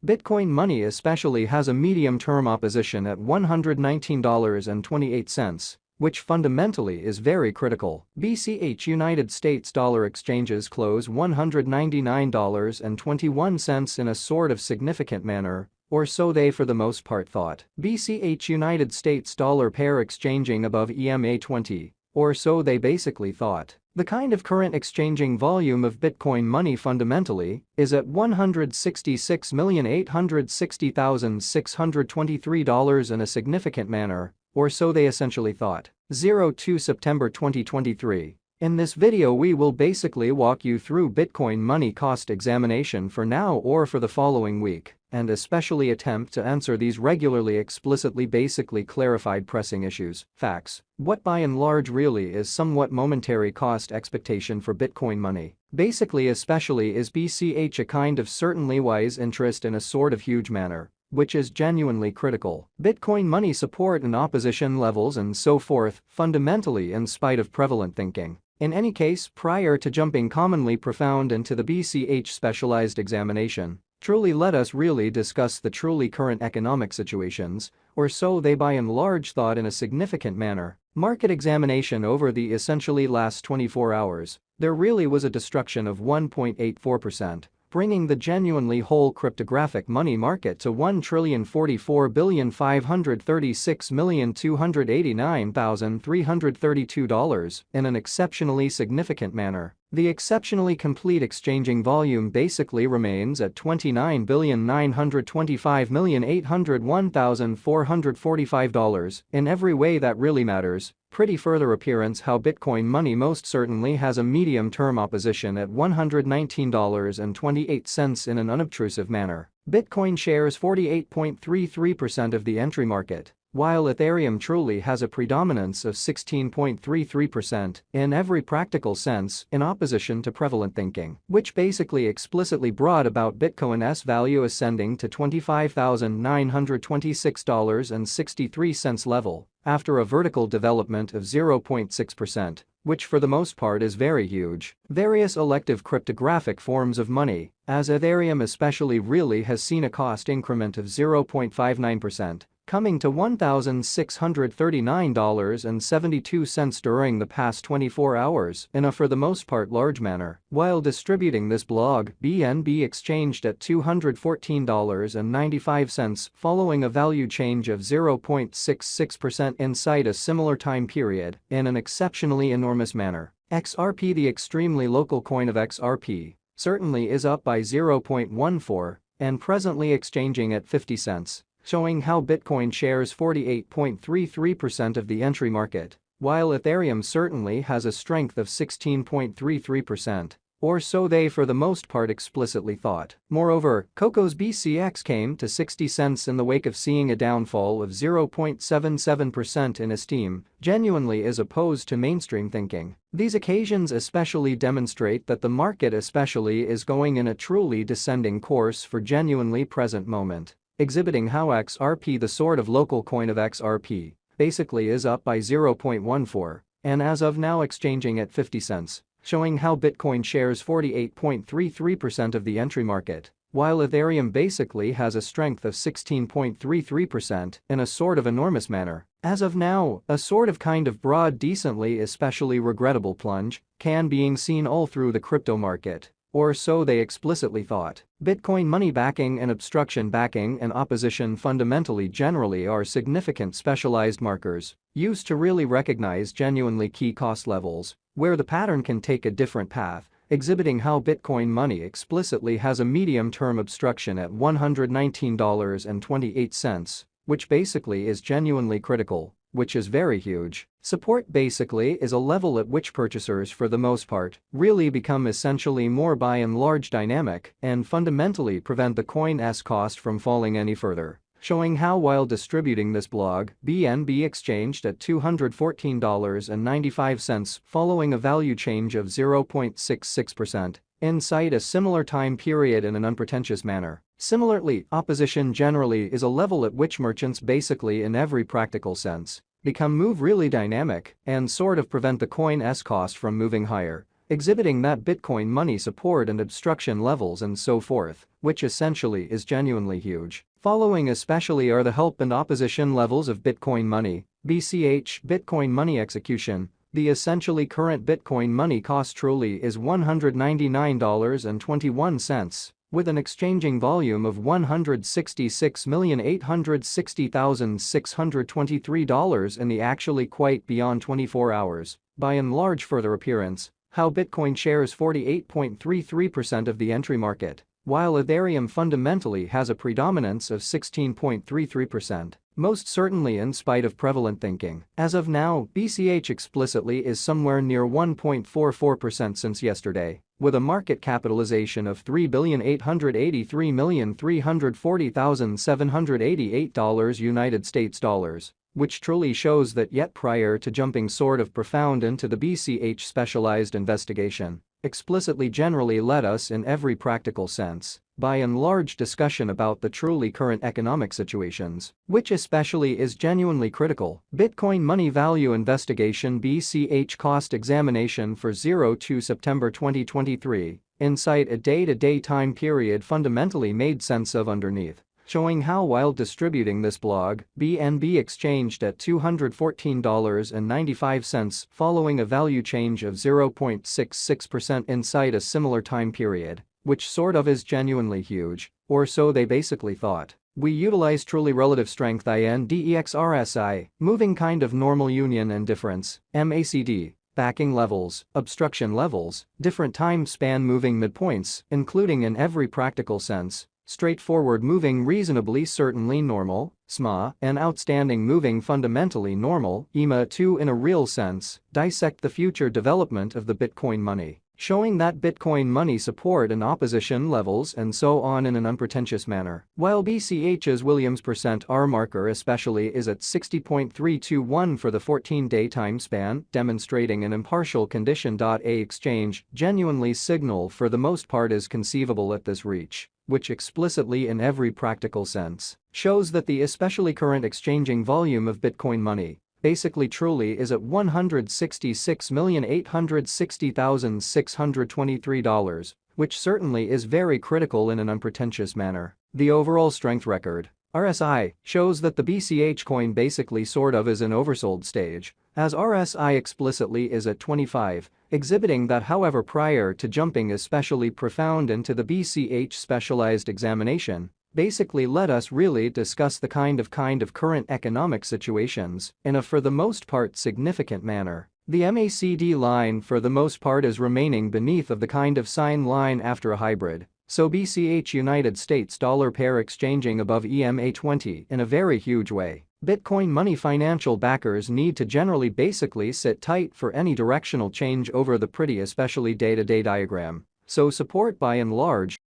Bitcoin money especially has a medium-term opposition at $119.28, which fundamentally is very critical. BCH United States dollar exchanges close $199.21 in a sort of significant manner, or so they for the most part thought. BCH United States dollar pair exchanging above EMA 20, or so they basically thought. The kind of current exchanging volume of Bitcoin money fundamentally is at $166,860,623 in a significant manner, or so they essentially thought. 02 September 2023. In this video we will basically walk you through Bitcoin money cost examination for now or for the following week, and especially attempt to answer these regularly explicitly basically clarified pressing issues, facts, what by and large really is somewhat momentary cost expectation for Bitcoin money. Basically especially is BCH a kind of certainly wise interest in a sort of huge manner, which is genuinely critical. Bitcoin money support and opposition levels and so forth, fundamentally in spite of prevalent thinking. In any case, prior to jumping commonly profound into the BCH specialized examination, truly let us really discuss the truly current economic situations, or so they by and large thought in a significant manner. Market examination over the essentially last 24 hours, there really was a destruction of 1.84%. Bringing the genuinely whole cryptographic money market to $1,044,536,289,332 in an exceptionally significant manner. The exceptionally complete exchanging volume basically remains at $29,925,801,445 in every way that really matters. Pretty further appearance how Bitcoin money most certainly has a medium-term opposition at $119.28 in an unobtrusive manner. Bitcoin shares 48.33% of the entry market, while Ethereum truly has a predominance of 16.33% in every practical sense in opposition to prevalent thinking, which basically explicitly brought about Bitcoin's value ascending to $25,926.63 level after a vertical development of 0.6%, which for the most part is very huge. Various elective cryptographic forms of money, as Ethereum especially really has seen a cost increment of 0.59%. Coming to $1,639.72 during the past 24 hours in a for the most part large manner. While distributing this blog, BNB exchanged at $214.95 following a value change of 0.66% inside a similar time period in an exceptionally enormous manner. XRP, the extremely local coin of XRP, certainly is up by 0.14 and presently exchanging at 50 cents. Showing how Bitcoin shares 48.33% of the entry market, while Ethereum certainly has a strength of 16.33%, or so they for the most part explicitly thought. Moreover, Coco's BCX came to 60 cents in the wake of seeing a downfall of 0.77% in esteem, genuinely as opposed to mainstream thinking. These occasions especially demonstrate that the market especially is going in a truly descending course for genuinely present moment, exhibiting how XRP, the sort of local coin of XRP, basically is up by 0.14 and as of now exchanging at 50 cents, showing how Bitcoin shares 48.33% of the entry market, while Ethereum basically has a strength of 16.33% in a sort of enormous manner. As of now, a sort of kind of broad decently especially regrettable plunge can being seen all through the crypto market, or so they explicitly thought. Bitcoin money backing and obstruction backing and opposition fundamentally generally are significant specialized markers used to really recognize genuinely key cost levels, where the pattern can take a different path, exhibiting how Bitcoin money explicitly has a medium-term obstruction at $119.28, which basically is genuinely critical, which is very huge. Support basically is a level at which purchasers for the most part really become essentially more by and large dynamic and fundamentally prevent the coin's cost from falling any further. Showing how while distributing this blog, BNB exchanged at $214.95 following a value change of 0.66% inside a similar time period in an unpretentious manner. Similarly, opposition generally is a level at which merchants basically in every practical sense move really dynamic and sort of prevent the coin's cost from moving higher, exhibiting that Bitcoin money support and obstruction levels and so forth, which essentially is genuinely huge. Following especially are the help and opposition levels of Bitcoin money, BCH, Bitcoin money execution. The essentially current Bitcoin money cost truly is $199.21, with an exchanging volume of $166,860,623 in the actually quite beyond 24 hours. By and large further appearance, how Bitcoin shares 48.33% of the entry market, while Ethereum fundamentally has a predominance of 16.33%. Most certainly in spite of prevalent thinking. As of now, BCH explicitly is somewhere near 1.44% since yesterday, with a market capitalization of $3,883,340,788 United States dollars, which truly shows that yet prior to jumping sort of profound into the BCH specialized investigation, explicitly generally led us in every practical sense, by and large discussion about the truly current economic situations, which especially is genuinely critical. Bitcoin Money Value Investigation BCH Cost Examination for 02 September 2023, Insight a day-to-day time period fundamentally made sense of underneath, showing how while distributing this blog, BNB exchanged at $214.95 following a value change of 0.66% inside a similar time period, which sort of is genuinely huge, or so they basically thought. We utilize truly relative strength INDEX RSI, moving kind of normal union and difference, MACD, backing levels, obstruction levels, different time span moving midpoints, including in every practical sense, straightforward moving reasonably certainly normal, SMA, and outstanding moving fundamentally normal, EMA2 in a real sense, dissect the future development of the Bitcoin money, showing that Bitcoin money support and opposition levels and so on in an unpretentious manner. While BCH's Williams %R marker especially is at 60.321 for the 14-day time span, demonstrating an impartial condition. A exchange genuinely signal for the most part is conceivable at this reach, which explicitly in every practical sense shows that the especially current exchanging volume of Bitcoin money basically truly is at $166,860,623, which certainly is very critical in an unpretentious manner. The overall strength record, RSI, shows that the BCH coin basically sort of is in oversold stage, as RSI explicitly is at 25, exhibiting that however prior to jumping especially profound into the BCH specialized examination, basically let us really discuss the kind of current economic situations in a for the most part significant manner. The MACD line for the most part is remaining beneath of the kind of sine line after a hybrid, so BCH United States dollar pair exchanging above EMA20 in a very huge way. Bitcoin money financial backers need to generally basically sit tight for any directional change over the pretty especially day-to-day diagram, so support by and large